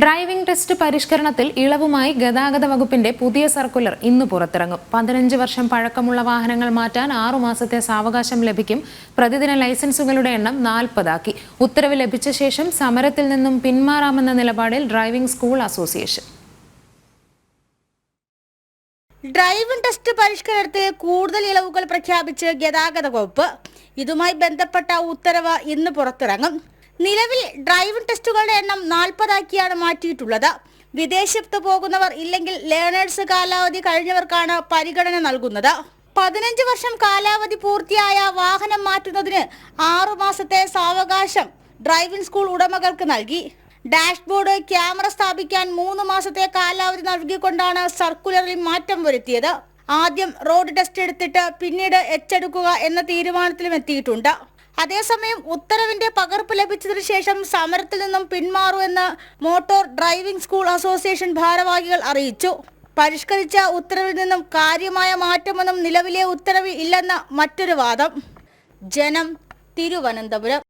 Driving test പരിഷ്കരണത്തിൽ ഇളവുമായി ഗതാഗത വകുപ്പിന്റെ പുതിയ സർക്കുലർ ഇന്ന് പുറത്തിറങ്ങും. 15 വർഷം പഴക്കമുള്ള വാഹനങ്ങൾ മാറ്റാൻ 6 മാസത്തെ സാവകാശം ലഭിക്കും. പ്രതിദിന ലൈസൻസുകളുടെ എണ്ണം 40 ആക്കി. ഉത്തരവ് ലഭിച്ച ശേഷം സമരത്തിൽ നിന്നും പിന്മാറാമെന്ന നിലപാടിൽ driving school association. Driving test പരിഷ്കരണത്തിൽ കൂടുതൽ ഇളവുകൾ പ്രഖ്യാപിച്ച് ഗതാഗത വകുപ്പ്. ഇതുമായി ബന്ധപ്പെട്ട ഉത്തരവ് ഇന്ന് പുറത്തിറങ്ങും. നിലവിൽ ഡ്രൈവിംഗ് ടെസ്റ്റുകളുടെ എണ്ണം 40 ആക്കിയാണ് മാറ്റിയിട്ടുള്ളത്. വിദേശത്ത് പോകുന്നവർ ഇല്ലെങ്കിൽ ലേണേഴ്സ് കാലാവധി കഴിഞ്ഞവർക്കാണ് പരിഗണന നൽകുന്നത്. 15 വർഷം കാലാവധി പൂർത്തിയായ വാഹനം മാറ്റുന്നതിന് 6 മാസത്തെ സാവകാശം ഡ്രൈവിംഗ് സ്കൂൾ ഉടമകൾക്ക് നൽകി. ഡാഷ്ബോർഡ്, ക്യാമറ സ്ഥാപിക്കാൻ 3 മാസത്തെ കാലാവധി നൽകിക്കൊണ്ടാണ് സർക്കുലറിൽ മാറ്റം വരുത്തിയത്. ആദ്യം റോഡ് ടെസ്റ്റ് എടുത്തിട്ട് പിന്നീട് എച്ചെടുക്കുക എന്ന തീരുമാനത്തിലും എത്തിയിട്ടുണ്ട്. അതേസമയം ഉത്തരവിന്റെ പകർപ്പ് ലഭിച്ചതിനു ശേഷം സമരത്തിൽ നിന്നും പിന്മാറുമെന്ന് മോട്ടോർ ഡ്രൈവിംഗ് സ്കൂൾ അസോസിയേഷൻ ഭാരവാഹികൾ അറിയിച്ചു. പരിഷ്കരിച്ച ഉത്തരവിൽ നിന്നും കാര്യമായ മാറ്റമൊന്നും നിലവിലെ ഉത്തരവിൽ ഇല്ലെന്ന മറ്റൊരു വാദം. ജനം, തിരുവനന്തപുരം.